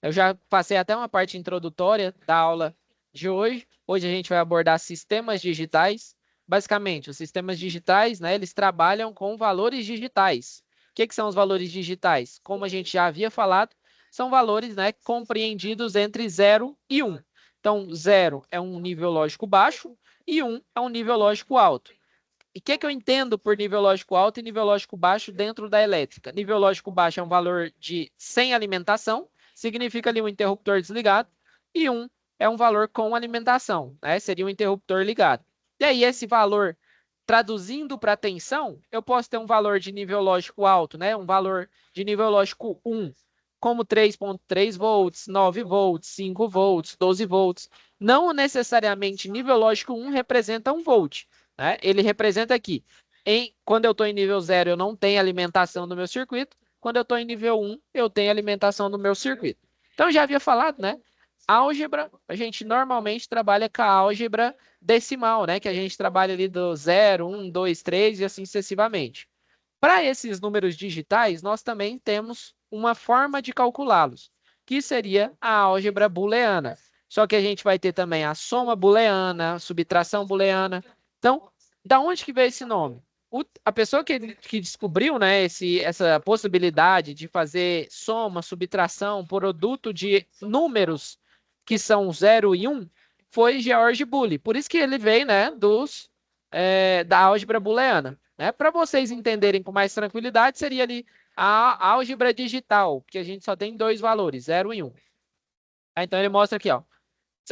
Eu já passei até uma parte introdutória da aula de hoje. Hoje a gente vai abordar sistemas digitais. Basicamente, os sistemas digitais, né, eles trabalham com valores digitais. O que são os valores digitais? Como a gente já havia falado, são valores, né, compreendidos entre 0 e 1. Então, 0 é um nível lógico baixo e 1 é um nível lógico alto. E o que eu entendo por nível lógico alto e nível lógico baixo dentro da elétrica? Nível lógico baixo é um valor de sem alimentação, significa ali um interruptor desligado, e 1 é um valor com alimentação, né? Seria um interruptor ligado. E aí, esse valor, traduzindo para tensão, eu posso ter um valor de nível lógico alto, né? Um valor de nível lógico 1, como 3,3 volts, 9 volts, 5 volts, 12 volts. Não necessariamente nível lógico 1 representa 1 volt, né? Ele representa aqui, quando eu estou em nível 0, eu não tenho alimentação do meu circuito. Quando eu estou em nível 1, eu tenho alimentação do meu circuito. Então, já havia falado, né? Álgebra, a gente normalmente trabalha com a álgebra decimal, né? Que a gente trabalha ali do 0, 1, 2, 3 e assim sucessivamente. Para esses números digitais, nós também temos uma forma de calculá-los, que seria a álgebra booleana. Só que a gente vai ter também a soma booleana, a subtração booleana. Então, da onde que veio esse nome? A pessoa que descobriu, né, essa possibilidade de fazer soma, subtração, produto de números que são 0 e 1, foi George Boole. Por isso que ele veio, né, da álgebra booleana. Né? Para vocês entenderem com mais tranquilidade, seria ali a álgebra digital, que a gente só tem dois valores, 0 e 1. Então, ele mostra aqui, ó,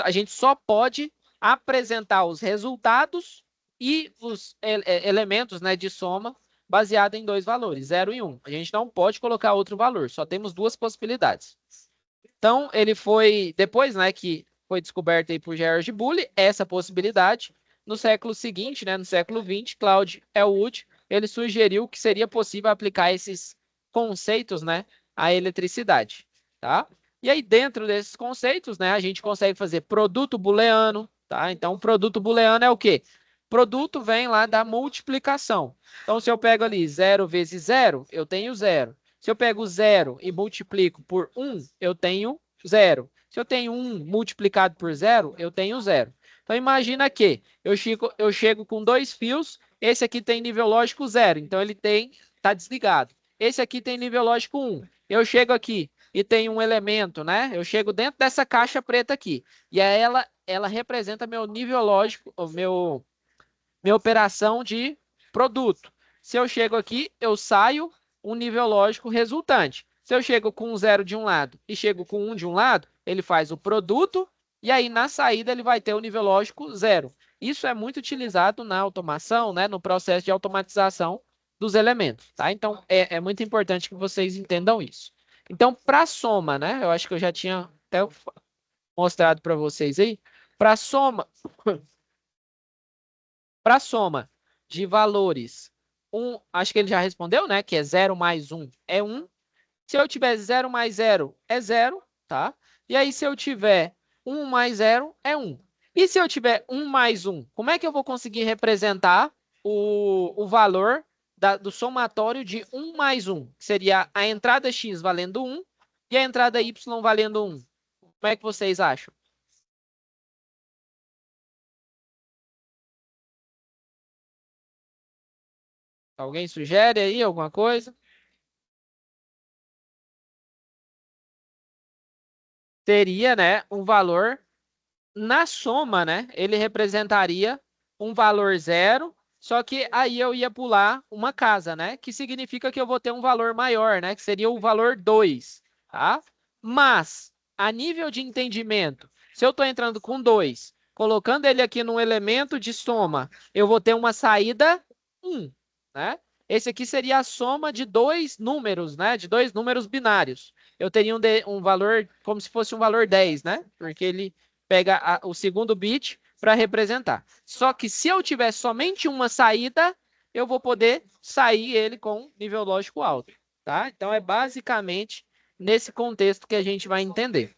a gente só pode apresentar os resultados e os elementos, né, de soma baseado em dois valores, 0 e 1. A gente não pode colocar outro valor, só temos duas possibilidades. Então, ele foi, depois, né, que foi descoberta aí por George Boole, essa possibilidade, no século seguinte, né, no século XX, Claude Elwood, ele sugeriu que seria possível aplicar esses conceitos, né, à eletricidade, tá? E aí, dentro desses conceitos, né, a gente consegue fazer produto booleano, tá? Então, produto booleano é o quê? Produto vem lá da multiplicação. Então, se eu pego ali 0 vezes 0, eu tenho 0. Se eu pego 0 e multiplico por 1, eu tenho 0. Se eu tenho 1 multiplicado por 0, eu tenho 0. Então, imagina que eu chego com dois fios, esse aqui tem nível lógico 0, então ele está desligado. Esse aqui tem nível lógico 1. Eu chego aqui e tem um elemento, né? Eu chego dentro dessa caixa preta aqui. E aí ela representa meu nível lógico, minha operação de produto. Se eu chego aqui, eu saio um nível lógico resultante. Se eu chego com um 0 de um lado e chego com 1 de um lado, ele faz o produto e aí na saída ele vai ter o nível lógico 0. Isso é muito utilizado na automação, né, no processo de automatização dos elementos, tá? Então, é muito importante que vocês entendam isso. Então, para soma, né, eu acho que eu já tinha até mostrado para vocês aí, para soma, para soma de valores, acho que ele já respondeu, né? Que é 0 mais 1 é 1. Se eu tiver 0 mais 0 é 0, tá? E aí, se eu tiver 1 mais 0 é 1. E se eu tiver 1 mais 1, como é que eu vou conseguir representar o valor do somatório de 1 mais 1? Que seria a entrada x valendo 1 e a entrada y valendo 1. Como é que vocês acham? Alguém sugere aí alguma coisa? Teria, né, um valor na soma, né, ele representaria um valor 0, só que aí eu ia pular uma casa, né, que significa que eu vou ter um valor maior, né, que seria o valor 2, tá? Mas, a nível de entendimento, se eu estou entrando com 2, colocando ele aqui num elemento de soma, eu vou ter uma saída 1, né? Esse aqui seria a soma de dois números, né, de dois números binários. Eu teria um valor como se fosse um valor 10, né? Porque ele pega o segundo bit para representar. Só que se eu tiver somente uma saída, eu vou poder sair ele com nível lógico alto, tá? Então, é basicamente nesse contexto que a gente vai entender.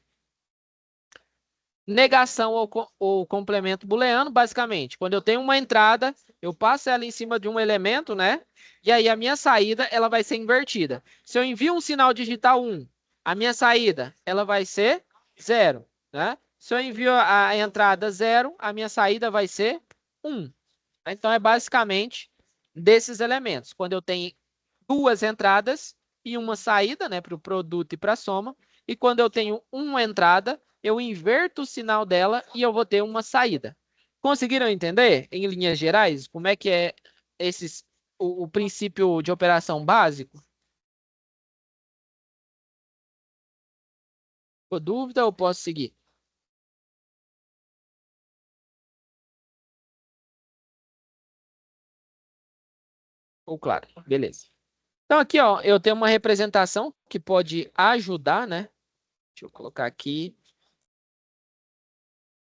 Negação ou complemento booleano, basicamente, quando eu tenho uma entrada, eu passo ela em cima de um elemento, né? E aí a minha saída ela vai ser invertida. Se eu envio um sinal digital 1 A minha saída, ela vai ser 0, né? Se eu envio a entrada 0, a minha saída vai ser 1. Então, é basicamente desses elementos. Quando eu tenho duas entradas e uma saída, né, para o produto e para a soma. E quando eu tenho uma entrada, eu inverto o sinal dela e eu vou ter uma saída. Conseguiram entender, em linhas gerais, como é que é o princípio de operação básico? Ficou dúvida ou posso seguir? Ou claro, beleza. Então aqui, ó, eu tenho uma representação que pode ajudar, né? Deixa eu colocar aqui.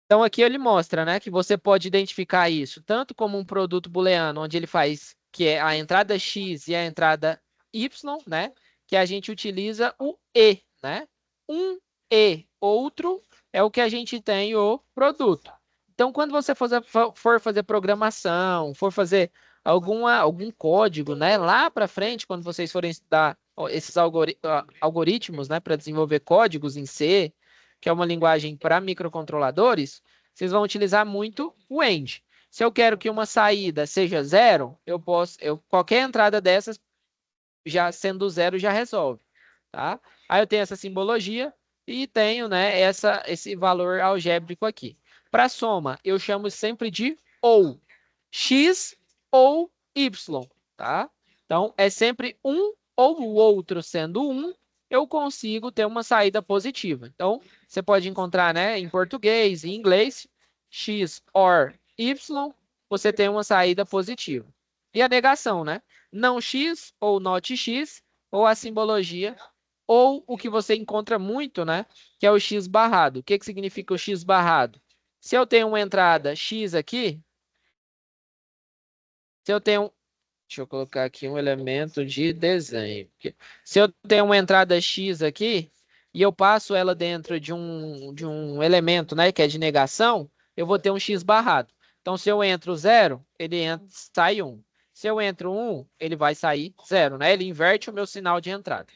Então aqui ele mostra, né, que você pode identificar isso tanto como um produto booleano, onde ele faz que é a entrada x e a entrada y, né, que a gente utiliza o e, né? Um e outro é o que a gente tem o produto. Então quando você for fazer programação, for fazer algum código, né, lá para frente, quando vocês forem estudar esses algoritmos, né, para desenvolver códigos em C, que é uma linguagem para microcontroladores, vocês vão utilizar muito o end. Se eu quero que uma saída seja 0, qualquer entrada dessas, já sendo 0, já resolve, tá? Aí eu tenho essa simbologia e tenho, né, esse valor algébrico aqui. Para soma, eu chamo sempre de ou x ou y, tá? Então, é sempre um ou o outro sendo um, eu consigo ter uma saída positiva. Então, você pode encontrar, né, em português e em inglês, x or y, você tem uma saída positiva. E a negação, né? Não x ou not x, ou a simbologia, ou o que você encontra muito, né, que é o x barrado. O que que significa o x barrado? Se eu tenho uma entrada x aqui, se eu tenho deixa eu colocar aqui um elemento de desenho. Se eu tenho uma entrada X aqui e eu passo ela dentro de um elemento, né, que é de negação, eu vou ter um X barrado. Então, se eu entro 0, sai 1. Se eu entro 1, ele vai sair 0, né? Ele inverte o meu sinal de entrada.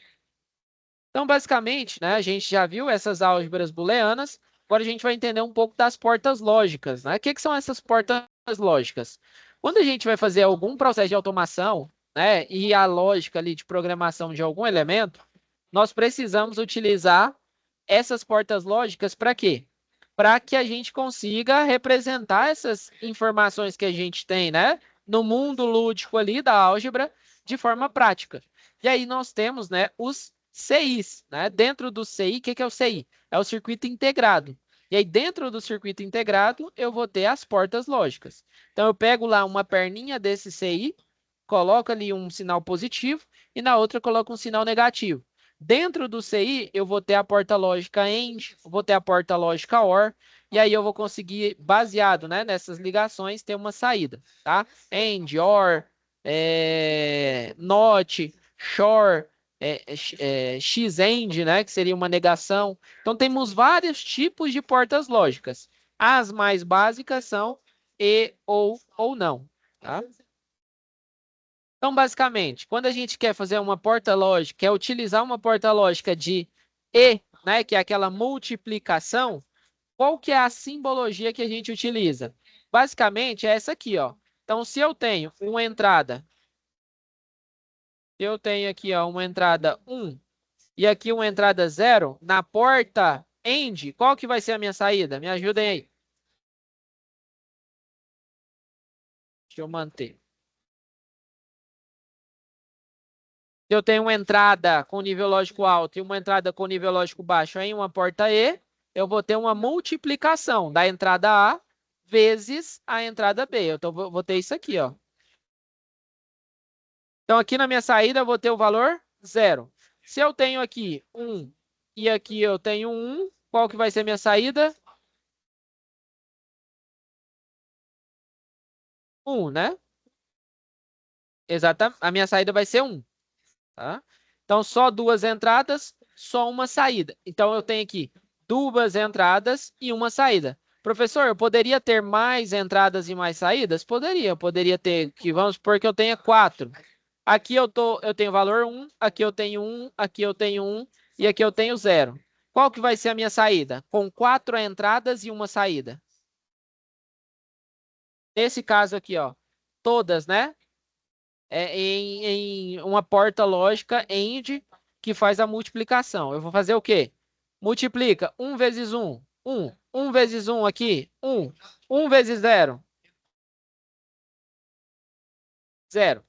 Então, basicamente, né, a gente já viu essas álgebras booleanas. Agora a gente vai entender um pouco das portas lógicas, né? O que são essas portas lógicas? Quando a gente vai fazer algum processo de automação, né, e a lógica ali de programação de algum elemento, nós precisamos utilizar essas portas lógicas para quê? Para que a gente consiga representar essas informações que a gente tem, né, no mundo lúdico ali da álgebra de forma prática. E aí nós temos, né, os CIs, né? Dentro do CI, o que é o CI? É o circuito integrado. E aí, dentro do circuito integrado, eu vou ter as portas lógicas. Então, eu pego lá uma perninha desse CI, coloco ali um sinal positivo e na outra eu coloco um sinal negativo. Dentro do CI, eu vou ter a porta lógica AND, vou ter a porta lógica OR, e aí eu vou conseguir, baseado, né, nessas ligações, ter uma saída, tá? AND, OR, NOT, SHOR, XEND, né, que seria uma negação. Então, temos vários tipos de portas lógicas. As mais básicas são e ou não, tá? Então, basicamente, quando a gente quer fazer uma porta lógica, quer utilizar uma porta lógica de e, né, que é aquela multiplicação, qual que é a simbologia que a gente utiliza? Basicamente, é essa aqui, ó. Então, se eu tenho uma entrada, se eu tenho aqui, ó, uma entrada 1 e aqui uma entrada 0, na porta AND, qual que vai ser a minha saída? Me ajudem aí. Deixa eu manter. Se eu tenho uma entrada com nível lógico alto e uma entrada com nível lógico baixo em uma porta E, eu vou ter uma multiplicação da entrada A vezes a entrada B. Então, vou ter isso aqui, ó. Então, aqui na minha saída, eu vou ter o valor 0. Se eu tenho aqui 1 e aqui eu tenho 1, qual que vai ser a minha saída? 1, né? Exatamente. A minha saída vai ser 1. Tá? Então, só duas entradas, só uma saída. Então, eu tenho aqui duas entradas e uma saída. Professor, eu poderia ter mais entradas e mais saídas? Poderia. Eu poderia ter, que vamos supor que eu tenha 4. Aqui eu tenho valor 1, aqui eu tenho 1, aqui eu tenho 1 e aqui eu tenho 0. Qual que vai ser a minha saída? Com 4 entradas e uma saída. Nesse caso aqui, ó, todas, né? Em uma porta lógica AND que faz a multiplicação. Eu vou fazer o quê? Multiplica 1 vezes 1, 1. 1 vezes 1 aqui, 1. 1 vezes 0, 0.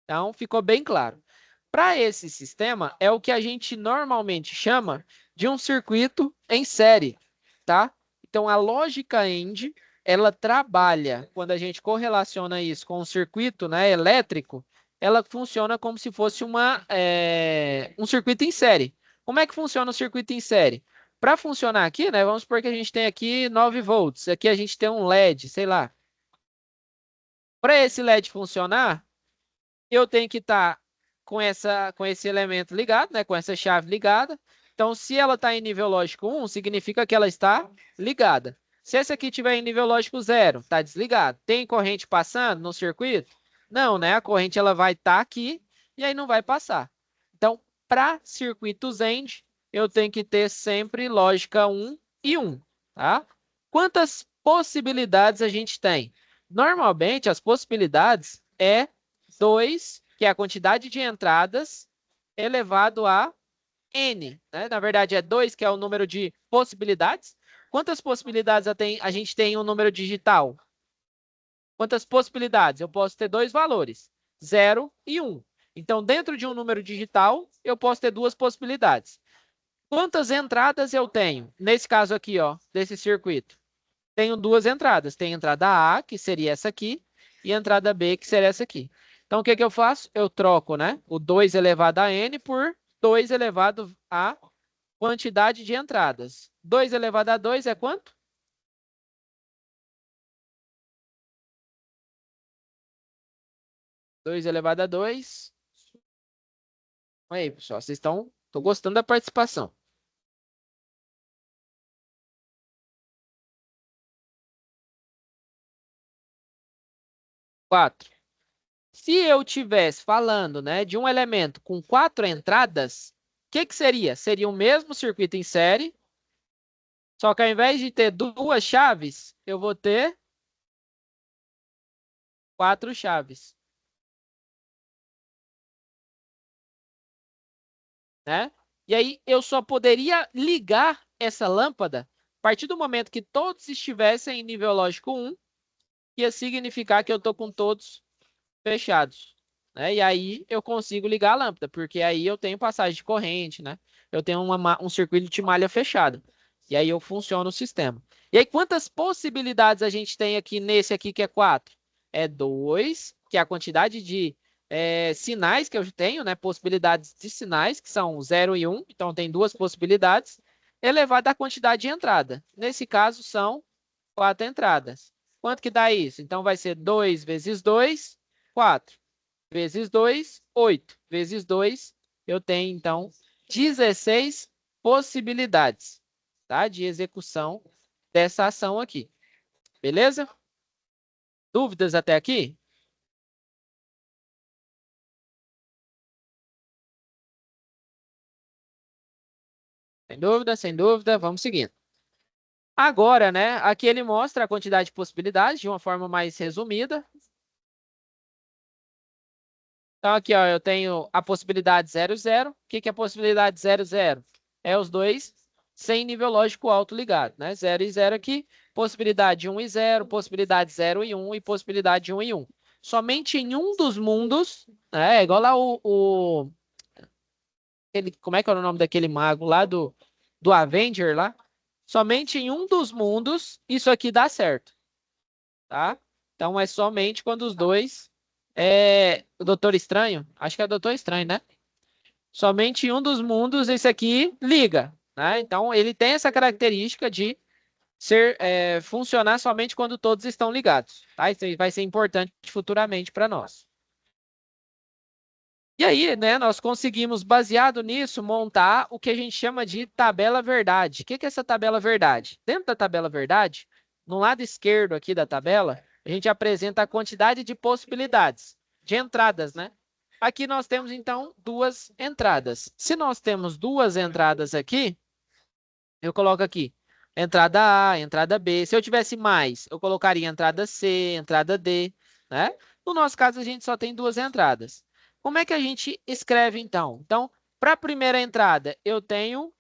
Então, ficou bem claro. Para esse sistema, é o que a gente normalmente chama de um circuito em série, tá? Então, a lógica AND, ela trabalha, quando a gente correlaciona isso com um circuito, né, elétrico, ela funciona como se fosse um circuito em série. Como é que funciona o circuito em série? Para funcionar aqui, né, vamos supor que a gente tem aqui 9 volts, aqui a gente tem um LED, sei lá. Para esse LED funcionar, eu tenho que estar com esse elemento ligado, né, com essa chave ligada. Então, se ela está em nível lógico 1, significa que ela está ligada. Se esse aqui estiver em nível lógico 0, está desligado. Tem corrente passando no circuito? Não, né? A corrente ela vai estar aqui e aí não vai passar. Então, para circuitos AND, eu tenho que ter sempre lógica 1 e 1, tá? Quantas possibilidades a gente tem? Normalmente, as possibilidades é 2, que é a quantidade de entradas, elevado a n, né? Na verdade, é 2, que é o número de possibilidades. Quantas possibilidades a gente tem em um número digital? Quantas possibilidades? Eu posso ter dois valores, 0 e 1. Então, dentro de um número digital, eu posso ter duas possibilidades. Quantas entradas eu tenho? Nesse caso aqui, ó, desse circuito. Tenho duas entradas. Tem a entrada A, que seria essa aqui, e a entrada B, que seria essa aqui. Então, o que que eu faço? Eu troco, né, o 2 elevado a n por 2 elevado a quantidade de entradas. 2 elevado a 2 é quanto? 2 elevado a 2. Aí, pessoal, vocês estão gostando da participação. 4. Se eu tivesse falando, né, de um elemento com 4 entradas, o que que seria? Seria o mesmo circuito em série, só que ao invés de ter duas chaves, eu vou ter 4 chaves, né? E aí eu só poderia ligar essa lâmpada a partir do momento que todos estivessem em nível lógico 1, ia significar que eu estou com todos fechados, né? E aí eu consigo ligar a lâmpada, porque aí eu tenho passagem de corrente, né? Eu tenho um circuito de malha fechado. E aí eu funciono o sistema. E aí quantas possibilidades a gente tem aqui nesse aqui que é 4? É 2, que é a quantidade de sinais que eu tenho, né? Possibilidades de sinais, que são 0 e 1. Então tem duas possibilidades, elevado à quantidade de entrada. Nesse caso são 4 entradas. Quanto que dá isso? Então vai ser 2 vezes 2, 4. Vezes 2, 8. Vezes 2, eu tenho, então, 16 possibilidades, tá? De execução dessa ação aqui. Beleza? Dúvidas até aqui? Sem dúvida, sem dúvida. Vamos seguindo. Agora, né? Aqui ele mostra a quantidade de possibilidades de uma forma mais resumida. Então, aqui, ó, eu tenho a possibilidade 0, 0. O que que é a possibilidade 0, 0? É os dois sem nível lógico alto ligado, né? 0 e 0 aqui, possibilidade 1 e 0, possibilidade 0 e 1 e possibilidade 1 e 1. Somente em um dos mundos, né? É igual lá como é que é o nome daquele mago lá do Avenger lá? Somente em um dos mundos isso aqui dá certo, tá? Então é somente quando os dois o Doutor Estranho, acho que é o Doutor Estranho, né? Somente em um dos mundos esse aqui liga, né? Então ele tem essa característica de funcionar somente quando todos estão ligados, tá? Isso aí vai ser importante futuramente para nós. E aí, né, nós conseguimos, baseado nisso, montar o que a gente chama de tabela verdade. O que que é essa tabela verdade? Dentro da tabela verdade, no lado esquerdo aqui da tabela, a gente apresenta a quantidade de possibilidades, de entradas, né? Aqui nós temos, então, duas entradas. Se nós temos duas entradas aqui, eu coloco aqui entrada A, entrada B. Se eu tivesse mais, eu colocaria entrada C, entrada D, né? No nosso caso, a gente só tem duas entradas. Como é que a gente escreve, então? Então, para a primeira entrada, eu tenho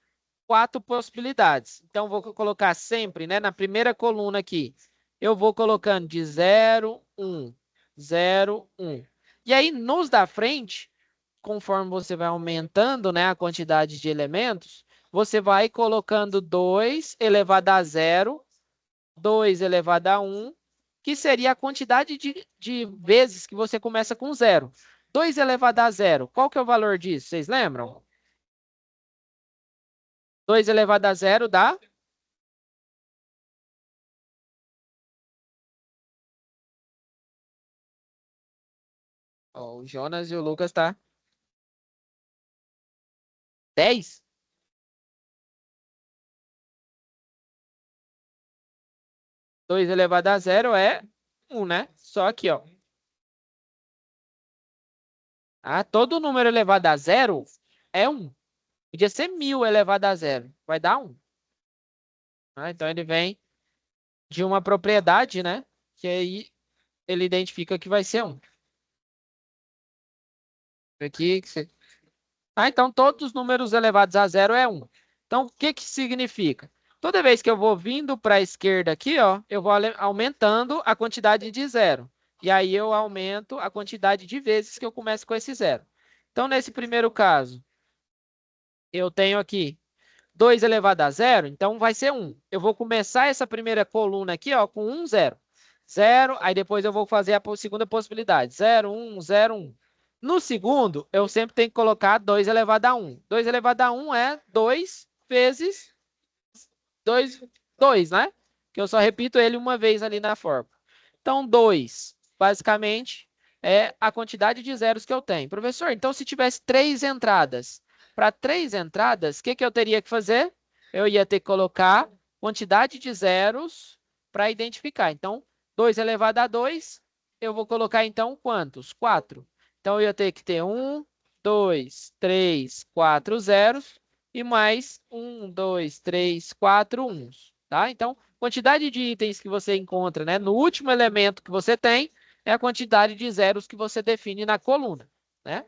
quatro possibilidades. Então, vou colocar sempre, né, na primeira coluna aqui, eu vou colocando de 0, 1, 0, 1. E aí, nos da frente, conforme você vai aumentando, né, a quantidade de elementos, você vai colocando 2 elevado a 0, 2 elevado a 1, que seria a quantidade de vezes que você começa com 0. 2 elevado a 0, qual que é o valor disso? Vocês lembram? 2 elevado a 0 dá... Ó, o Jonas e o Lucas tá 10. 2 elevado a 0 é 1, né? Só aqui, ó. Ah, todo número elevado a 0 é 1. Podia ser 1000 elevado a 0. Vai dar 1. Ah, então ele vem de uma propriedade, né? Que aí ele identifica que vai ser 1. Aqui, então todos os números elevados a 0 é 1. Então, o que que significa? Toda vez que eu vou vindo para a esquerda aqui, ó, eu vou aumentando a quantidade de 0. E aí eu aumento a quantidade de vezes que eu começo com esse 0. Então, nesse primeiro caso, eu tenho aqui 2 elevado a 0, então vai ser 1. Eu vou começar essa primeira coluna aqui, ó, com 1, 0. 0, aí depois eu vou fazer a segunda possibilidade. 0, 1, 0, 1. No segundo, eu sempre tenho que colocar 2 elevado a 1. 2 elevado a 1 é 2 vezes 2, 2, né? Que eu só repito ele uma vez ali na fórmula. Então, 2, basicamente, é a quantidade de zeros que eu tenho. Professor, então se tivesse 3 entradas, para 3 entradas, o que, que eu teria que fazer? Eu ia ter que colocar quantidade de zeros para identificar. Então, 2 elevado a 2, eu vou colocar então quantos? 4. Então, eu ia ter que ter 1, 2, 3, 4 zeros e mais 1, 2, 3, 4 uns. Tá? Então, quantidade de itens que você encontra, né, no último elemento que você tem é a quantidade de zeros que você define na coluna, né?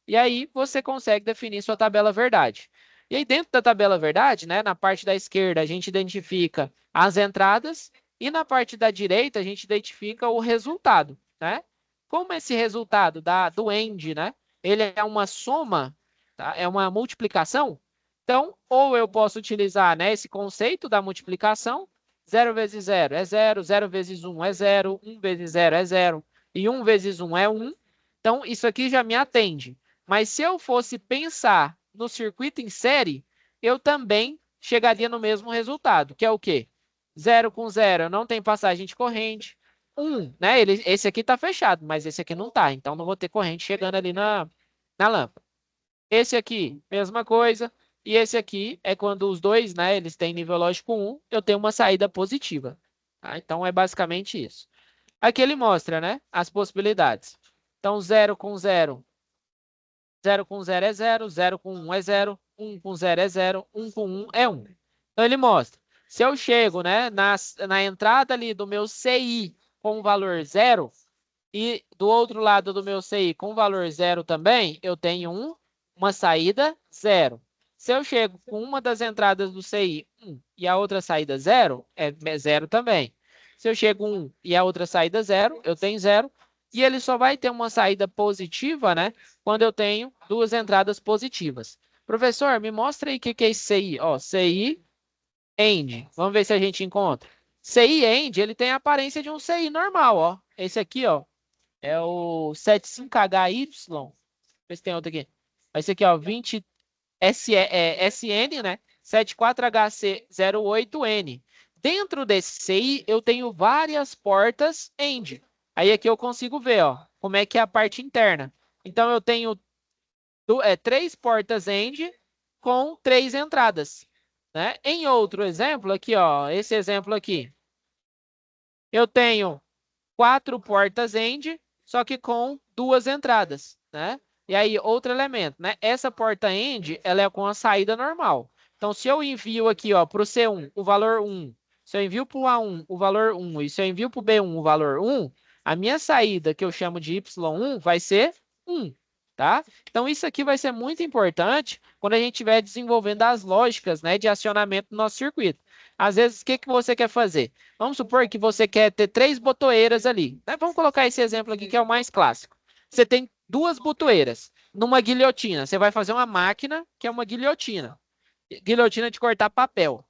E aí você consegue definir sua tabela verdade. E aí dentro da tabela verdade, né, na parte da esquerda a gente identifica as entradas e na parte da direita a gente identifica o resultado, né? Como esse resultado do end, né, ele é uma soma, tá? É uma multiplicação. Então, ou eu posso utilizar, né, esse conceito da multiplicação. 0 vezes 0 é 0, 0 vezes 1 é 0, 1 vezes 0 é 0, e 1 vezes 1 é 1. Então, isso aqui já me atende. Mas se eu fosse pensar no circuito em série, eu também chegaria no mesmo resultado, que é o quê? 0 com 0 não tem passagem de corrente. 1, né? Esse aqui está fechado, mas esse aqui não está. Então, não vou ter corrente chegando ali na lâmpada. Esse aqui, mesma coisa. E esse aqui é quando os dois, né, eles têm nível lógico 1, eu tenho uma saída positiva. Tá? Então, é basicamente isso. Aqui ele mostra, né, as possibilidades. Então, 0 com 0. 0 com 0 é 0. 0 com 1 é 0. 1 com 0 é 0. 1 com 1 é 1. Então, ele mostra. Se eu chego, né, na entrada ali do meu CI com o valor 0, e do outro lado do meu CI com valor 0 também, eu tenho uma saída 0. Se eu chego com uma das entradas do CI 1 e a outra saída 0, é 0 também. Se eu chego 1 e a outra saída 0, eu tenho 0. E ele só vai ter uma saída positiva, né, quando eu tenho duas entradas positivas. Professor, me mostra aí o que é esse CI. Ó, CI end. Vamos ver se a gente encontra. CI end, ele tem a aparência de um CI normal, ó. Esse aqui, ó, é o 75HY. Deixa eu ver se tem outro aqui. Esse aqui, ó, 20 SN, né? 74HC08N. Dentro desse CI, eu tenho várias portas END. Aí aqui eu consigo ver, ó, como é que é a parte interna. Então, eu tenho 3 portas END com 3 entradas. Né? Em outro exemplo, aqui, ó, esse exemplo aqui, eu tenho 4 portas END, só que com 2 entradas, né? E aí, outro elemento, né? Essa porta end, ela é com a saída normal. Então, se eu envio aqui, ó, para o C1 o valor 1, se eu envio para o A1 o valor 1 e se eu envio para o B1 o valor 1, a minha saída, que eu chamo de Y1, vai ser 1, tá? Então, isso aqui vai ser muito importante quando a gente estiver desenvolvendo as lógicas, né, de acionamento do nosso circuito. Às vezes, o que que você quer fazer? Vamos supor que você quer ter 3 botoeiras ali, né? Vamos colocar esse exemplo aqui que é o mais clássico. Você tem duas botoeiras numa guilhotina. Você vai fazer uma máquina que é uma guilhotina. Guilhotina de cortar papel.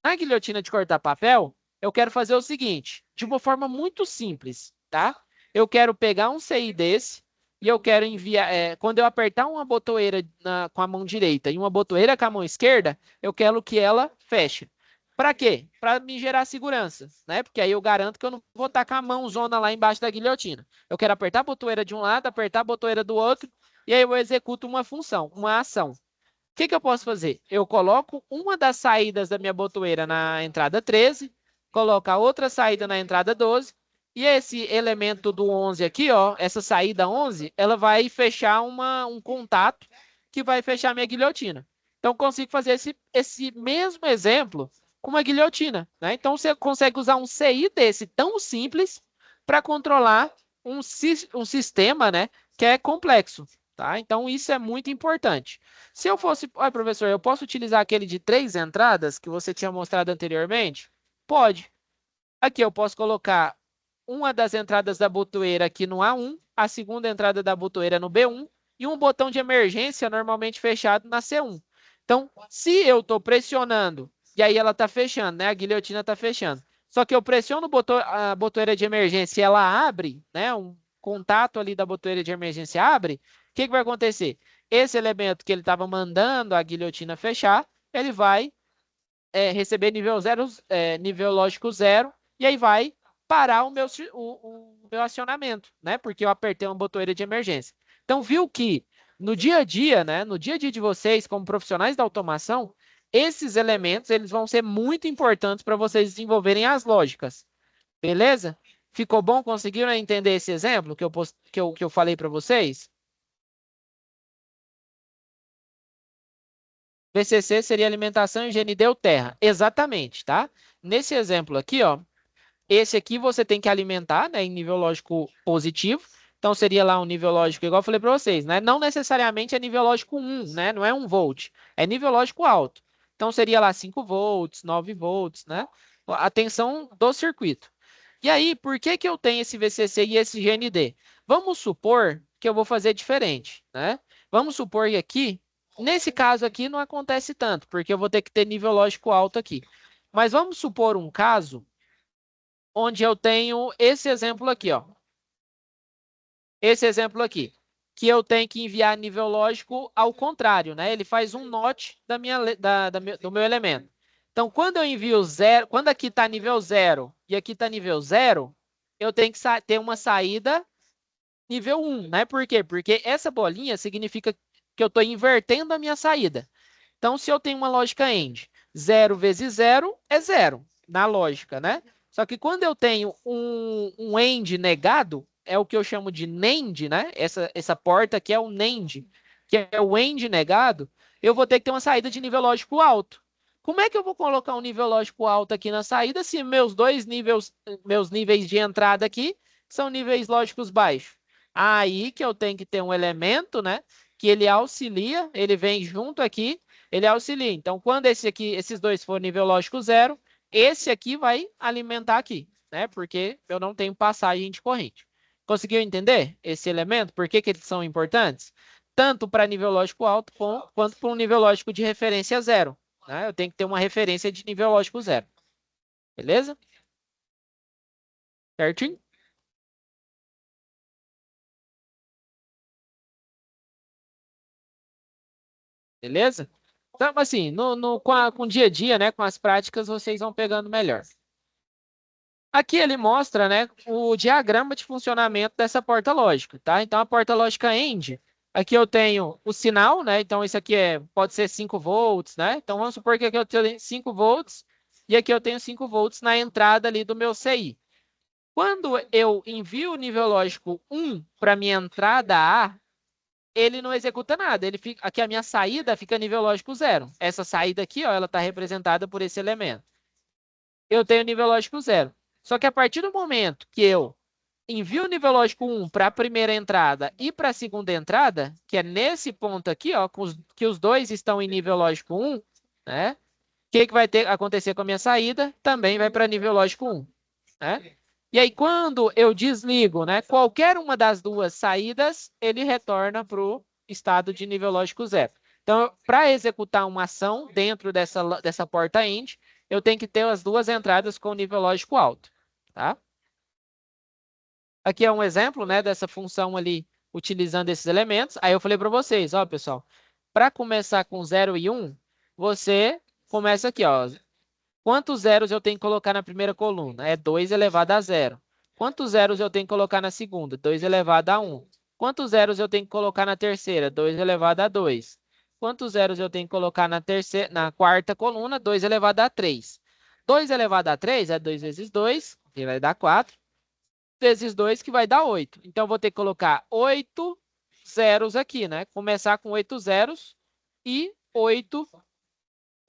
Na guilhotina de cortar papel, eu quero fazer o seguinte, de uma forma muito simples, tá? Eu quero pegar um CI desse e eu quero enviar. Quando eu apertar uma botoeira com a mão direita e uma botoeira com a mão esquerda, eu quero que ela feche. Para quê? Para me gerar segurança, né? Porque aí eu garanto que eu não vou estar com a mãozona lá embaixo da guilhotina. Eu quero apertar a botoeira de um lado, apertar a botoeira do outro, e aí eu executo uma função, uma ação. O que que eu posso fazer? Eu coloco uma das saídas da minha botoeira na entrada 13, coloco a outra saída na entrada 12, e esse elemento do 11 aqui, ó, essa saída 11, ela vai fechar um contato que vai fechar minha guilhotina. Então, consigo fazer esse mesmo exemplo com uma guilhotina, né? Então, você consegue usar um CI desse tão simples para controlar um sistema, né, que é complexo, tá? Então, isso é muito importante. Se eu fosse, olha, professor, eu posso utilizar aquele de 3 entradas que você tinha mostrado anteriormente? Pode. Aqui eu posso colocar uma das entradas da botoeira aqui no A1, a segunda entrada da botoeira no B1 e um botão de emergência normalmente fechado na C1. Então, se eu estou pressionando e aí ela está fechando, né? A guilhotina está fechando. Só que eu pressiono a botoeira de emergência e ela abre, né? Um contato ali da botoeira de emergência abre. O que que vai acontecer? Esse elemento que ele estava mandando a guilhotina fechar, ele vai receber nível zero, nível lógico zero, e aí vai parar o meu acionamento, né? Porque eu apertei uma botoeira de emergência. Então, viu que no dia a dia, né? No dia a dia de vocês, como profissionais da automação, esses elementos eles vão ser muito importantes para vocês desenvolverem as lógicas. Beleza? Ficou bom? Conseguiram entender esse exemplo que eu falei para vocês? VCC seria alimentação e higiene deu terra. Exatamente, tá? Nesse exemplo aqui, ó, esse aqui você tem que alimentar, né, em nível lógico positivo. Então seria lá um nível lógico, igual eu falei para vocês, né? Não necessariamente é nível lógico 1, né? Não é 1 volt, é nível lógico alto. Então seria lá 5 volts, 9 volts, né? A tensão do circuito. E aí, por que que eu tenho esse VCC e esse GND? Vamos supor que eu vou fazer diferente, né? Vamos supor que aqui, nesse caso aqui, não acontece tanto, porque eu vou ter que ter nível lógico alto aqui. Mas vamos supor um caso onde eu tenho esse exemplo aqui, ó. Esse exemplo aqui, que eu tenho que enviar nível lógico ao contrário, né? Ele faz um NOT do meu elemento. Então, quando eu envio zero, quando aqui está nível zero e aqui está nível zero, eu tenho que ter uma saída nível 1, né? Por quê? Porque essa bolinha significa que eu estou invertendo a minha saída. Então, se eu tenho uma lógica AND, 0 vezes 0 é 0, na lógica, né? Só que quando eu tenho um AND negado, é o que eu chamo de NAND, né? Essa porta aqui é o NAND, que é o AND negado, eu vou ter que ter uma saída de nível lógico alto. Como é que eu vou colocar um nível lógico alto aqui na saída se meus níveis de entrada aqui são níveis lógicos baixos? Aí que eu tenho que ter um elemento, né? Que ele auxilia, ele vem junto aqui, ele auxilia. Então, quando esses dois for nível lógico zero, esse aqui vai alimentar aqui, né? Porque eu não tenho passagem de corrente. Conseguiu entender esse elemento? Por que que eles são importantes? Tanto para nível lógico alto quanto para um nível lógico de referência zero, né? Eu tenho que ter uma referência de nível lógico zero. Beleza? Certinho? Beleza? Então, assim, com o dia a dia, né, com as práticas, vocês vão pegando melhor. Aqui ele mostra, né, o diagrama de funcionamento dessa porta lógica, tá? Então, a porta lógica AND, aqui eu tenho o sinal, né? Então, isso aqui pode ser 5 volts, né? Então, vamos supor que aqui eu tenho 5 volts e aqui eu tenho 5 volts na entrada ali do meu CI. Quando eu envio o nível lógico 1 para minha entrada A, ele não executa nada. Ele fica, aqui a minha saída fica nível lógico 0. Essa saída aqui, ó, ela está representada por esse elemento. Eu tenho nível lógico 0. Só que a partir do momento que eu envio o nível lógico 1 para a primeira entrada e para a segunda entrada, que é nesse ponto aqui, ó, que os dois estão em nível lógico 1, né? O que vai acontecer com a minha saída? Também vai para nível lógico 1, né? E aí, quando eu desligo, né, qualquer uma das duas saídas, ele retorna para o estado de nível lógico 0. Então, para executar uma ação dentro dessa porta end, eu tenho que ter as duas entradas com nível lógico alto, tá? Aqui é um exemplo, né, dessa função ali, utilizando esses elementos. Aí eu falei para vocês, ó, pessoal, para começar com 0 e 1, você começa aqui, ó. Quantos zeros eu tenho que colocar na primeira coluna? É 2 elevado a 0. Quantos zeros eu tenho que colocar na segunda? 2 elevado a 1. Quantos zeros eu tenho que colocar na terceira? 2 elevado a 2. Quantos zeros eu tenho que colocar na quarta coluna? 2 elevado a 3. 2 elevado a 3 é 2 vezes 2, que vai dar 4 vezes 2, que vai dar 8. Então, eu vou ter que colocar 8 zeros aqui, né? Começar com 8 zeros e 8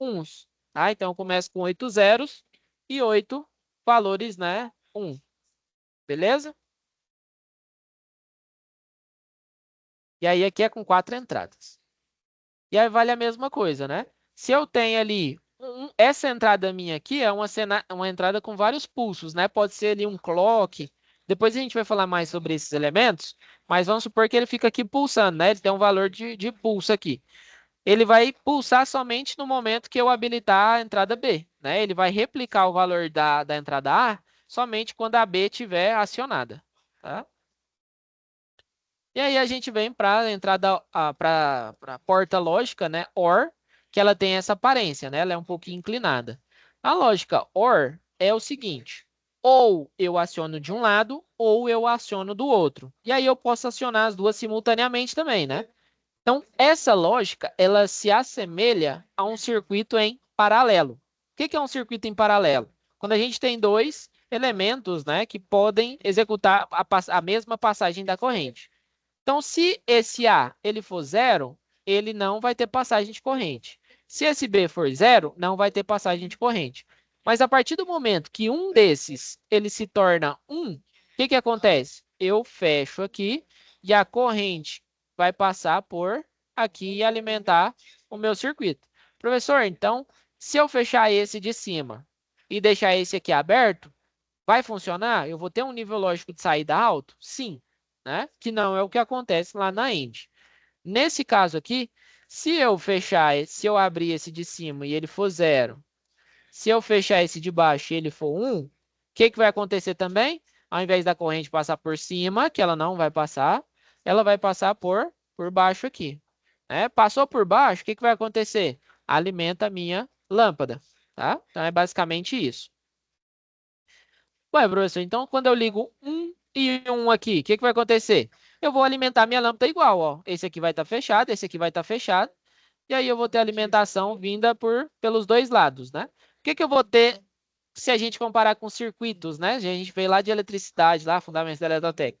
uns. Tá? Então, eu começo com 8 zeros e 8 valores, né? 1. Beleza? E aí, aqui é com 4 entradas. E aí, vale a mesma coisa, né? Se eu tenho ali... essa entrada minha aqui é uma entrada com vários pulsos, né? Pode ser ali um clock. Depois a gente vai falar mais sobre esses elementos, mas vamos supor que ele fica aqui pulsando, né? Ele tem um valor de pulso aqui. Ele vai pulsar somente no momento que eu habilitar a entrada B, né? Ele vai replicar o valor da entrada A somente quando a B estiver acionada, tá? E aí a gente vem para a entrada, para a porta lógica, né? OR, que ela tem essa aparência, né? Ela é um pouquinho inclinada. A lógica OR é o seguinte: ou eu aciono de um lado, ou eu aciono do outro. E aí eu posso acionar as duas simultaneamente também, né? Então, essa lógica, ela se assemelha a um circuito em paralelo. O que é um circuito em paralelo? Quando a gente tem dois elementos, né, que podem executar a mesma passagem da corrente. Então, se esse A ele for zero, ele não vai ter passagem de corrente. Se esse B for zero, não vai ter passagem de corrente. Mas a partir do momento que um desses ele se torna um, o que acontece? Eu fecho aqui e a corrente vai passar por aqui e alimentar o meu circuito. Professor, então, se eu fechar esse de cima e deixar esse aqui aberto, vai funcionar? Eu vou ter um nível lógico de saída alto? Sim, né? Que não é o que acontece lá na end. Nesse caso aqui, se eu abrir esse de cima e ele for zero, se eu fechar esse de baixo e ele for 1, o que vai acontecer também? Ao invés da corrente passar por cima, que ela não vai passar, ela vai passar por baixo aqui. Né? Passou por baixo, o que vai acontecer? Alimenta a minha lâmpada. Tá? Então é basicamente isso. Ué, professor, então quando eu ligo um e um aqui, o que vai acontecer? Eu vou alimentar minha lâmpada igual, ó. Esse aqui vai estar fechado, esse aqui vai estar fechado. E aí eu vou ter alimentação vinda pelos dois lados, né? O que eu vou ter se a gente comparar com circuitos, né? A gente veio lá de eletricidade, lá, fundamentos da eletrotécnica.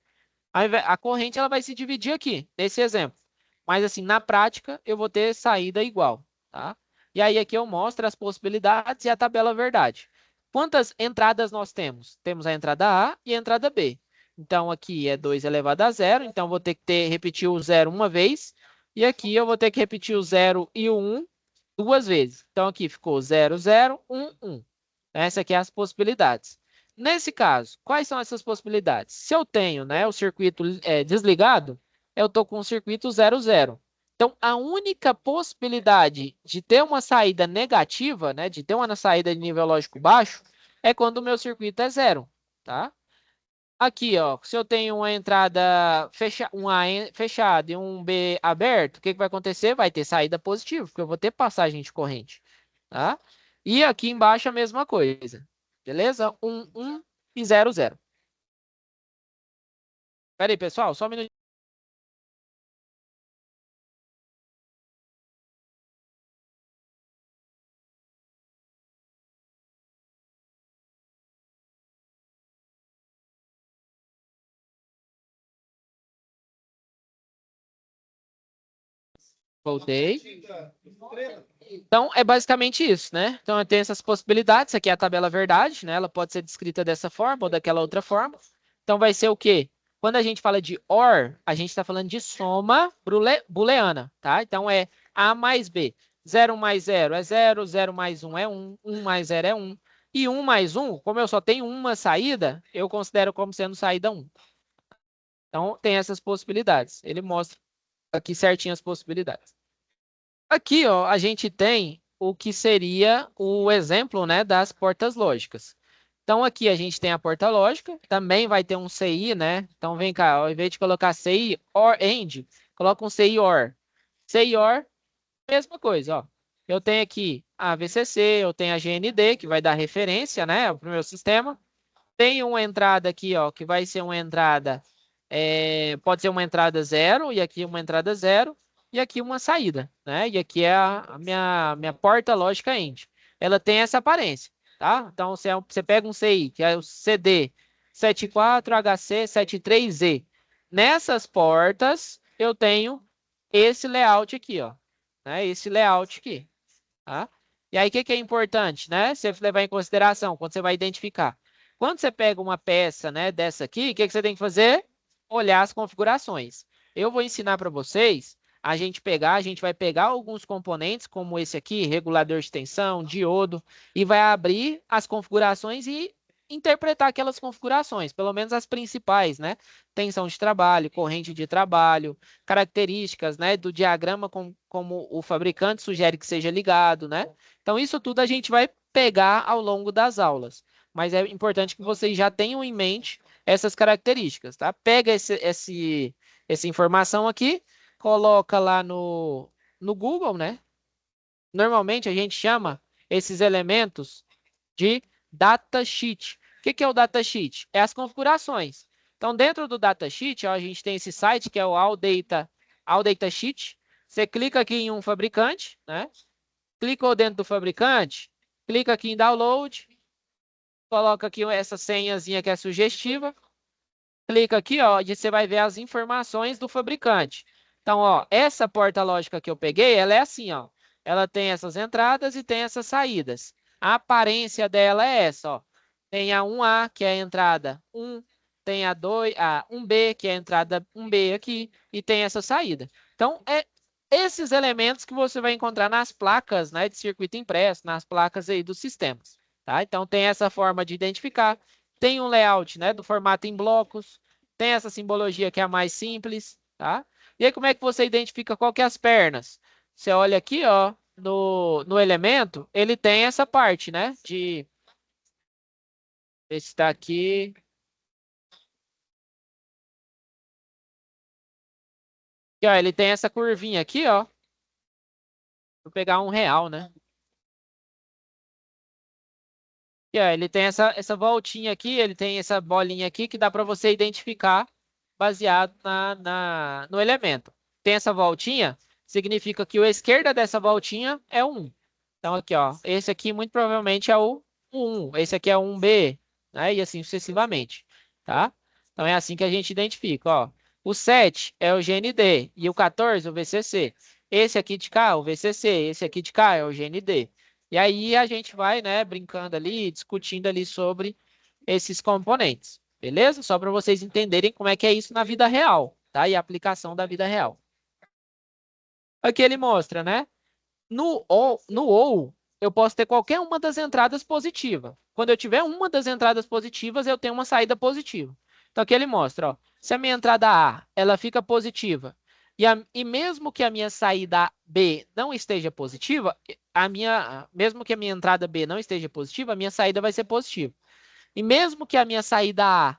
A corrente ela vai se dividir aqui, nesse exemplo. Mas assim, na prática, eu vou ter saída igual, tá? E aí aqui eu mostro as possibilidades e a tabela verdade. Quantas entradas nós temos? Temos a entrada A e a entrada B. Então aqui é 2 elevado a zero, então vou ter que repetir o zero uma vez. E aqui eu vou ter que repetir o zero e o 1 duas vezes. Então aqui ficou 0, 0, 1, 1. Essa aqui é as possibilidades. Nesse caso, quais são essas possibilidades? Se eu tenho, né, o circuito desligado, eu estou com o circuito 0, 0. Então, a única possibilidade de ter uma saída negativa, né, de ter uma saída de nível lógico baixo, é quando o meu circuito é zero, tá? Aqui, ó, se eu tenho uma entrada um A fechada e um B aberto, o que vai acontecer? Vai ter saída positiva, porque eu vou ter passagem de corrente, tá? E aqui embaixo a mesma coisa, beleza? 1, 1 e 0, 0. Pera aí, pessoal, só um minuto. Voltei. Então, é basicamente isso, né? Então, eu tenho essas possibilidades. Essa aqui é a tabela verdade, né? Ela pode ser descrita dessa forma ou daquela outra forma. Então, vai ser o quê? Quando a gente fala de OR, a gente está falando de soma booleana, tá? Então, é A mais B. 0 mais 0 é 0, 0 mais 1 é 1, 1 mais 0 é 1. E 1 mais 1, como eu só tenho uma saída, eu considero como sendo saída 1. Então, tem essas possibilidades. Ele mostra aqui certinho as possibilidades. Aqui, ó, a gente tem o que seria o exemplo, né, das portas lógicas. Então, aqui a gente tem a porta lógica, também vai ter um CI, né? Então, vem cá, ao invés de colocar CI OR AND, coloca um CI OR. CI OR, mesma coisa, ó. Eu tenho aqui a VCC, eu tenho a GND, que vai dar referência, né, para o meu sistema. Tem uma entrada aqui, ó, que vai ser uma entrada, pode ser uma entrada 0, e aqui uma entrada 0, e aqui uma saída, né? E aqui é a minha porta lógica end. Ela tem essa aparência, tá? Então, você pega um CI, que é o CD 74HC73Z. Nessas portas, eu tenho esse layout aqui, ó, né? Esse layout aqui, tá? E aí, o que que é importante, né? Você levar em consideração quando você vai identificar. Quando você pega uma peça, né, dessa aqui, o que que você tem que fazer? Olhar as configurações. Eu vou ensinar para vocês a gente vai pegar alguns componentes, como esse aqui, regulador de tensão, diodo, e vai abrir as configurações e interpretar aquelas configurações, pelo menos as principais, né? Tensão de trabalho, corrente de trabalho, características, né, do diagrama como o fabricante sugere que seja ligado, né? Então, isso tudo a gente vai pegar ao longo das aulas. Mas é importante que vocês já tenham em mente essas características, tá? Pega essa informação aqui, coloca lá no Google, né? Normalmente a gente chama esses elementos de datasheet. O que que é o datasheet? É as configurações. Então, dentro do datasheet, ó, a gente tem esse site que é o All Data Sheet. Você clica aqui em um fabricante, né? Clicou dentro do fabricante, clica aqui em download, coloca aqui essa senhazinha que é sugestiva, clica aqui, ó, e você vai ver as informações do fabricante. Então, ó, essa porta lógica que eu peguei, ela é assim, ó. Ela tem essas entradas e tem essas saídas. A aparência dela é essa, ó. Tem a 1A, que é a entrada 1, tem a 1B, que é a entrada 1B aqui, e tem essa saída. Então, é esses elementos que você vai encontrar nas placas, né, de circuito impresso, nas placas aí dos sistemas, tá? Então, tem essa forma de identificar. Tem um layout, né, do formato em blocos, tem essa simbologia que é a mais simples, tá? E aí, como é que você identifica qual que é as pernas? Você olha aqui, ó, no elemento, ele tem essa parte, né, esse está aqui. Aqui, ó, ele tem essa curvinha aqui, ó. Vou pegar R$ 1, né? E, ó, ele tem essa voltinha aqui, ele tem essa bolinha aqui que dá para você identificar baseado no elemento. Tem essa voltinha, significa que a esquerda dessa voltinha é 1. Então, aqui, ó, esse aqui muito provavelmente é o 1, esse aqui é o 1B, né? E assim sucessivamente, tá? Então, é assim que a gente identifica, ó. O 7 é o GND e o 14 o VCC. Esse aqui de cá, o VCC, esse aqui de cá é o GND. E aí a gente vai, né, brincando ali, discutindo ali sobre esses componentes, beleza? Só para vocês entenderem como é que é isso na vida real, tá? E a aplicação da vida real. Aqui ele mostra, né? No ou, eu posso ter qualquer uma das entradas positiva. Quando eu tiver uma das entradas positivas, eu tenho uma saída positiva. Então, aqui ele mostra, ó, se a minha entrada A ela fica positiva e mesmo que a minha saída B não esteja positiva, mesmo que a minha entrada B não esteja positiva, a minha saída vai ser positiva. E mesmo que a minha saída A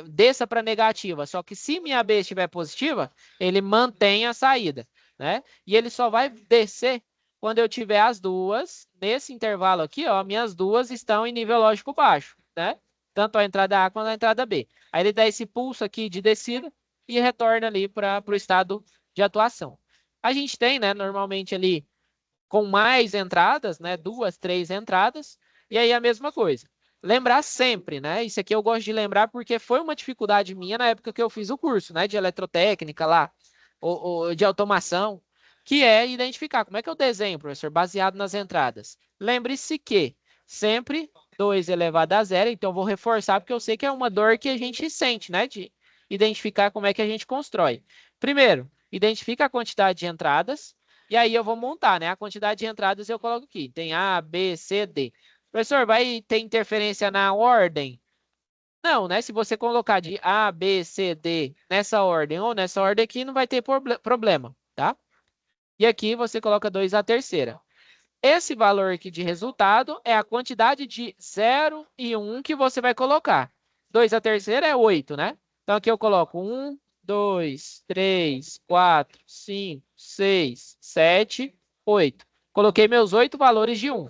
desça para negativa, só que se minha B estiver positiva, ele mantém a saída, né? E ele só vai descer quando eu tiver as duas, nesse intervalo aqui, ó, minhas duas estão em nível lógico baixo, né? Tanto a entrada A quanto a entrada B. Aí ele dá esse pulso aqui de descida e retorna ali para o estado de atuação. A gente tem, né, normalmente ali com mais entradas, né, 2, 3 entradas, e aí a mesma coisa. Lembrar sempre, né? Isso aqui eu gosto de lembrar porque foi uma dificuldade minha na época que eu fiz o curso, né, de eletrotécnica lá, ou de automação. que é identificar. Como é que eu desenho, professor? Baseado nas entradas. Lembre-se que sempre 2 elevado a zero, então eu vou reforçar porque eu sei que é uma dor que a gente sente, né? De identificar como é que a gente constrói. Primeiro, identifica a quantidade de entradas, e aí eu vou montar, né? A quantidade de entradas eu coloco aqui. Tem A, B, C, D. Professor, vai ter interferência na ordem? Não, né? Se você colocar de A, B, C, D nessa ordem ou nessa ordem aqui, não vai ter problema, tá? E aqui você coloca 2 a terceira. Esse valor aqui de resultado é a quantidade de 0 e 1 que você vai colocar. 2 a terceira é 8, né? Então aqui eu coloco 1, 2, 3, 4, 5, 6, 7, 8. Coloquei meus 8 valores de 1,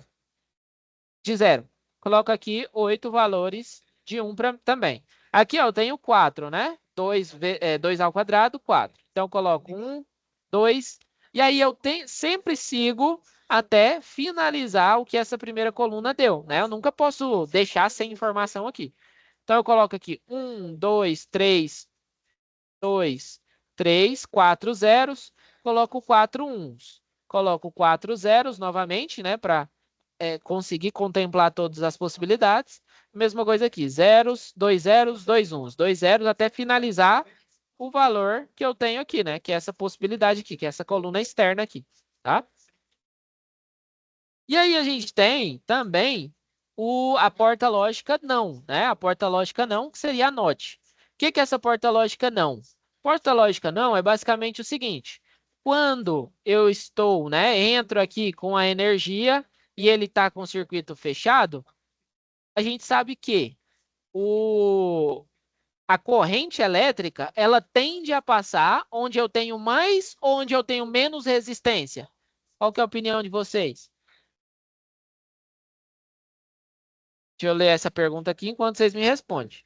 de 0. Coloco aqui 8 valores de 1 também. Aqui ó, eu tenho 4, né? 2 ao quadrado, 4. Então eu coloco 1, 2, e aí eu sempre sigo até finalizar o que essa primeira coluna deu, né? Eu nunca posso deixar sem informação aqui. Então eu coloco aqui 1, 2, 3, 2, 3, 4 zeros, coloco 4 uns. Coloco 4 zeros novamente, né? Para conseguir contemplar todas as possibilidades. Mesma coisa aqui, zeros, dois uns. 2 zeros até finalizar o valor que eu tenho aqui, né? Que é essa possibilidade aqui, que é essa coluna externa aqui, tá? E aí a gente tem também a porta lógica não, né? A porta lógica não, que seria a NOT. O que que é essa porta lógica não? Porta lógica não é basicamente o seguinte: quando eu estou, né, entro aqui com a energia e ele está com o circuito fechado, a gente sabe que a corrente elétrica ela tende a passar onde eu tenho mais ou onde eu tenho menos resistência. Qual que é a opinião de vocês? Deixa eu ler essa pergunta aqui enquanto vocês me respondem.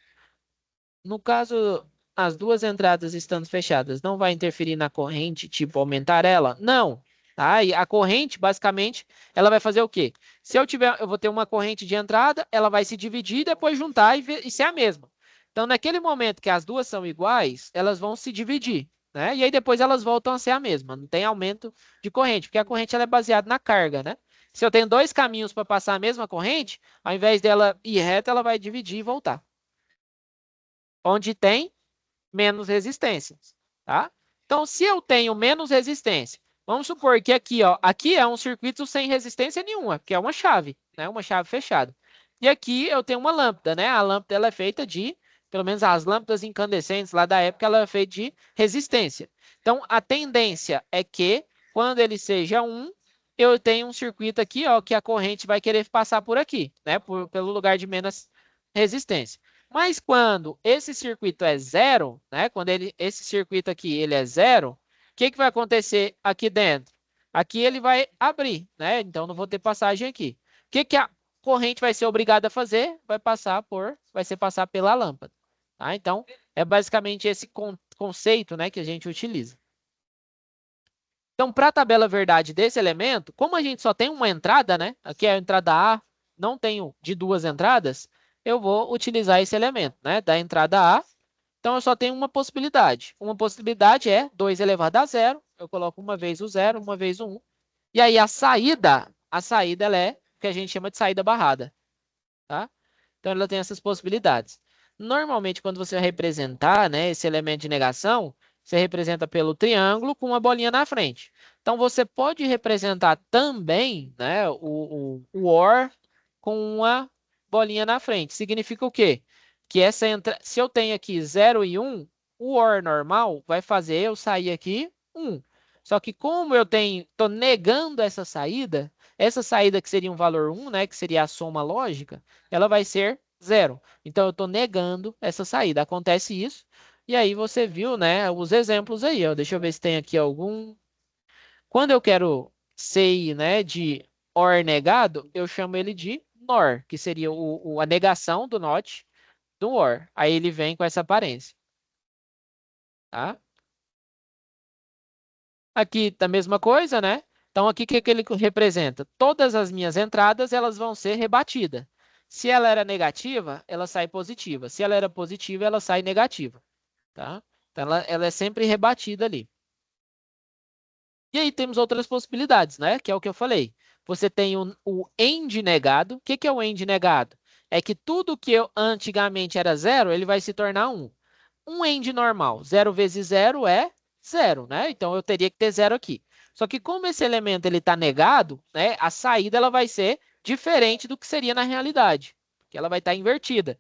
No caso, as duas entradas estando fechadas, não vai interferir na corrente, tipo aumentar ela? Não. Tá? E a corrente, basicamente, ela vai fazer o quê? Se eu vou ter uma corrente de entrada, ela vai se dividir, depois juntar e ser a mesma. Então, naquele momento que as duas são iguais, elas vão se dividir, né? E aí depois elas voltam a ser a mesma. Não tem aumento de corrente, porque a corrente ela é baseada na carga, né? Se eu tenho dois caminhos para passar a mesma corrente, ao invés dela ir reta, ela vai dividir e voltar. Onde tem menos resistência, tá? Então, se eu tenho menos resistência, vamos supor que aqui, ó, aqui é um circuito sem resistência nenhuma, que é uma chave, né? Uma chave fechada. E aqui eu tenho uma lâmpada, né? A lâmpada ela é feita de, pelo menos as lâmpadas incandescentes lá da época, ela é feita de resistência. Então, a tendência é que quando ele seja um, eu tenho um circuito aqui, ó, que a corrente vai querer passar por aqui, né? Pelo lugar de menos resistência. Mas quando esse circuito é zero, né? Quando esse circuito aqui ele é zero, o que que vai acontecer aqui dentro? Aqui ele vai abrir, né? Então não vou ter passagem aqui. O que que a corrente vai ser obrigada a fazer? Vai ser passar pela lâmpada, tá? Então é basicamente esse conceito, né, que a gente utiliza. Então, para a tabela verdade desse elemento, como a gente só tem uma entrada, né? Aqui é a entrada A, não tenho de duas entradas, eu vou utilizar esse elemento, né? Da entrada A. Então, eu só tenho uma possibilidade. Uma possibilidade é 2 elevado a zero. Eu coloco uma vez o zero, uma vez o 1. E aí, a saída ela é o que a gente chama de saída barrada, tá? Então, ela tem essas possibilidades. Normalmente, quando você vai representar, né, esse elemento de negação, você representa pelo triângulo com uma bolinha na frente. Então, você pode representar também, né, o OR com uma bolinha na frente. Significa o quê? Que se eu tenho aqui 0 e 1, o OR normal vai fazer eu sair aqui 1. Só que como eu estou negando essa saída que seria um valor 1, né, que seria a soma lógica, ela vai ser zero. Então, eu estou negando essa saída. Acontece isso. E aí você viu, né, os exemplos aí. Ó. Deixa eu ver se tem aqui algum. Quando eu quero say, né, de OR negado, eu chamo ele de NOR, que seria a negação do NOT do OR. Aí ele vem com essa aparência. Tá? Aqui a mesma coisa, né? Então aqui o que ele representa? Todas as minhas entradas elas vão ser rebatidas. Se ela era negativa, ela sai positiva. Se ela era positiva, ela sai negativa, tá? Então ela é sempre rebatida ali. E aí temos outras possibilidades, né? Que é o que eu falei. Você tem o end negado. O que que é o end negado? É que tudo que antigamente era zero, ele vai se tornar um. Um end normal, zero vezes zero é zero, né? Então eu teria que ter zero aqui. Só que como esse elemento ele está negado, né? A saída ela vai ser diferente do que seria na realidade, porque ela vai estar invertida.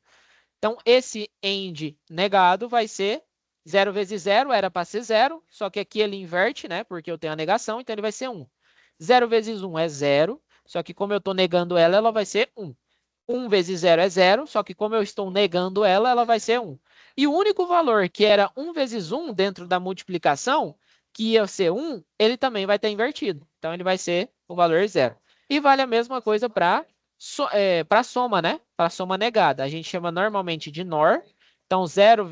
Então, esse end negado vai ser zero vezes zero era para ser zero, só que aqui ele inverte, né? Porque eu tenho a negação, então ele vai ser 1. Zero vezes um é zero, só que como eu estou negando ela, ela vai ser 1. 1 vezes zero é zero, só que como eu estou negando ela, ela vai ser 1. E o único valor que era 1 vezes 1 dentro da multiplicação, que ia ser 1, ele também vai estar invertido. Então, ele vai ser o valor zero. E vale a mesma coisa para para soma, né? Para soma negada. A gente chama normalmente de NOR. Então, zero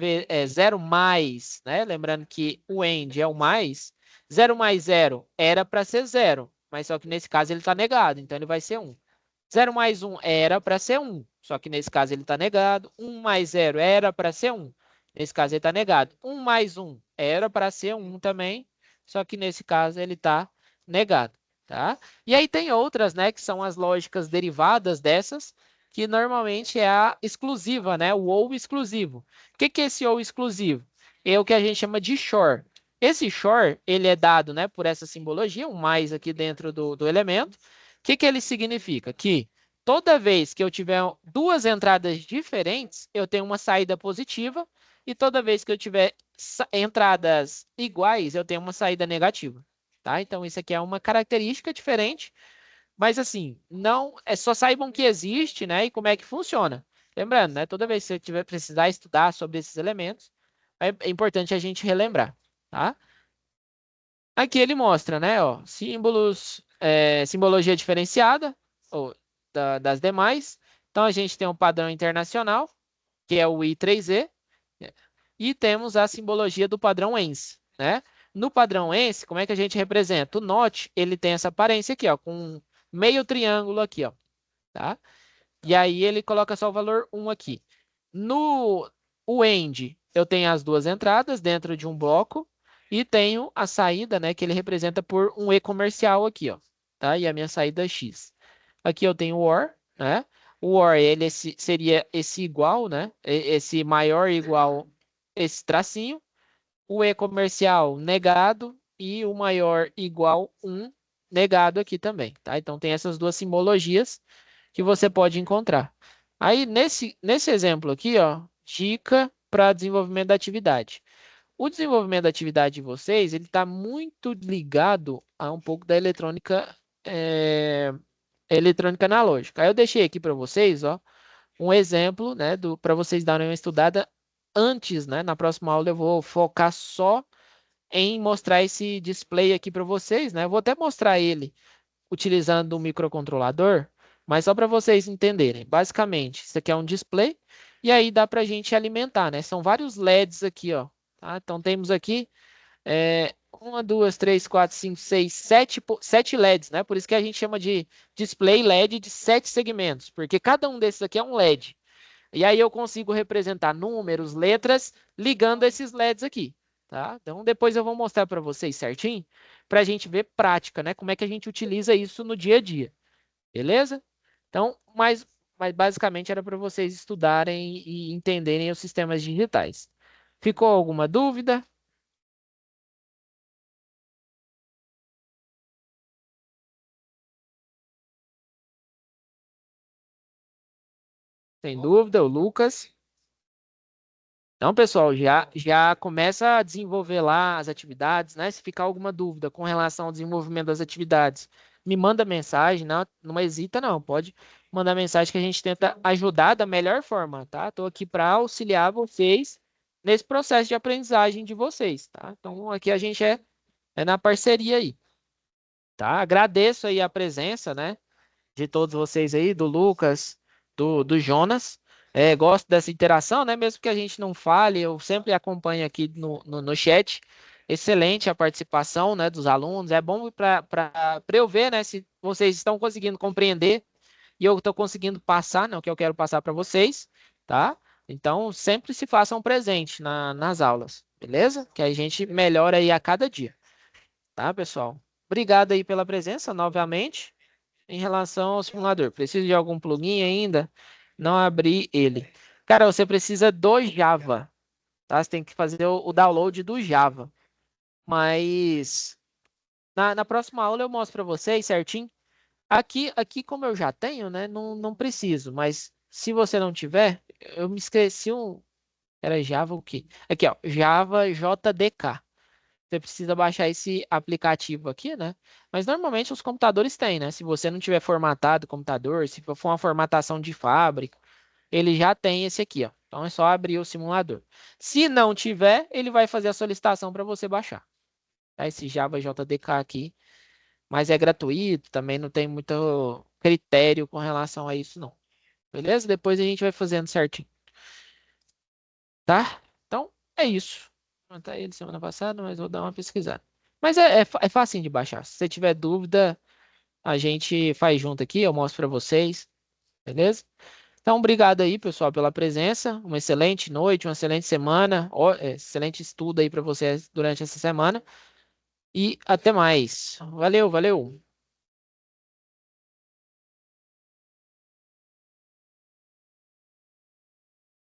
mais, né? Lembrando que o AND é o mais. Zero mais zero era para ser zero, mas só que nesse caso ele está negado, então ele vai ser 1. Zero mais um era para ser 1, só que nesse caso ele está negado. 1 mais zero era para ser 1, nesse caso ele está negado. 1 mais um era para ser 1 também, só que nesse caso ele está negado. Tá? E aí tem outras, né, que são as lógicas derivadas dessas, que normalmente é a exclusiva, né, o ou exclusivo. O que que é esse ou exclusivo? É o que a gente chama de XOR. Esse XOR, ele é dado, né, por essa simbologia, um mais aqui dentro do elemento. O que que ele significa? Que toda vez que eu tiver duas entradas diferentes, eu tenho uma saída positiva, e toda vez que eu tiver entradas iguais, eu tenho uma saída negativa. Tá? Então, isso aqui é uma característica diferente, mas assim, não é só saibam que existe, né, e como é que funciona. Lembrando, né, toda vez que você tiver precisar estudar sobre esses elementos, é importante a gente relembrar, tá? Aqui ele mostra, né, ó, símbolos, simbologia diferenciada ou das demais. Então, a gente tem um padrão internacional, que é o I3E, e temos a simbologia do padrão ENS, né? No padrão ENS, como é que a gente representa? O NOT, ele tem essa aparência aqui, ó, com meio triângulo aqui, ó, tá? E aí ele coloca só o valor 1 aqui. No o END, eu tenho as duas entradas dentro de um bloco e tenho a saída, né, que ele representa por um E comercial aqui, ó, tá? E a minha saída é X. Aqui eu tenho o OR, né? O OR, ele seria esse igual, né? Esse maior igual esse tracinho. O E comercial negado e o maior igual 1 negado aqui também, tá? Então tem essas duas simbologias que você pode encontrar. Aí nesse exemplo aqui, ó, dica para desenvolvimento da atividade. O desenvolvimento da atividade de vocês, ele está muito ligado a um pouco da eletrônica analógica. Aí eu deixei aqui para vocês, ó, um exemplo, né, para vocês darem uma estudada antes, né? Na próxima aula eu vou focar só em mostrar esse display aqui para vocês, né? Eu vou até mostrar ele utilizando um microcontrolador, mas só para vocês entenderem. Basicamente, isso aqui é um display e aí dá para a gente alimentar, né? São vários LEDs aqui, ó. Tá? Então temos aqui uma, duas, três, quatro, cinco, seis, sete LEDs, né? Por isso que a gente chama de display LED de 7 segmentos, porque cada um desses aqui é um LED. E aí eu consigo representar números, letras, ligando esses LEDs aqui, tá? Então depois eu vou mostrar para vocês certinho, para a gente ver prática, né? Como é que a gente utiliza isso no dia a dia, beleza? Então, mas basicamente era para vocês estudarem e entenderem os sistemas digitais. Ficou alguma dúvida? Sem dúvida, o Lucas. Então, pessoal, já começa a desenvolver lá as atividades, né? Se ficar alguma dúvida com relação ao desenvolvimento das atividades, me manda mensagem, não hesita não, pode mandar mensagem que a gente tenta ajudar da melhor forma, tá? Estou aqui para auxiliar vocês nesse processo de aprendizagem de vocês, tá? Então, aqui a gente é na parceria aí, tá? Agradeço aí a presença, né? De todos vocês aí, do Lucas, do Jonas. Gosto dessa interação, né? Mesmo que a gente não fale, eu sempre acompanho aqui no chat. Excelente a participação, né, dos alunos. É bom para eu ver, né, se vocês estão conseguindo compreender e eu estou conseguindo passar, né, o que eu quero passar para vocês, tá? Então, sempre se façam presente nas aulas, beleza? Que a gente melhora aí a cada dia, tá, pessoal? obrigado aí pela presença novamente. Em relação ao simulador, preciso de algum plugin ainda? Não abri ele. Cara, você precisa do Java, tá? Você tem que fazer o download do Java. Mas na próxima aula eu mostro para vocês certinho. Aqui, como eu já tenho, né? Não preciso. Mas se você não tiver, eu me esqueci um. Era Java o quê? Aqui, ó. Java JDK. Você precisa baixar esse aplicativo aqui, né? Mas normalmente os computadores têm, né? Se você não tiver formatado o computador, se for uma formatação de fábrica, ele já tem esse aqui, ó. Então é só abrir o simulador. Se não tiver, ele vai fazer a solicitação para você baixar. Tá? Esse Java JDK aqui, mas é gratuito, também não tem muito critério com relação a isso, não. Beleza? Depois a gente vai fazendo certinho, tá? Então é isso. Tá ele semana passada, mas vou dar uma pesquisada. Mas é facinho de baixar. Se você tiver dúvida, a gente faz junto aqui, eu mostro para vocês, beleza? Então, obrigado aí, pessoal, pela presença. Uma excelente noite, uma excelente semana, excelente estudo aí para vocês durante essa semana. E até mais. Valeu, valeu.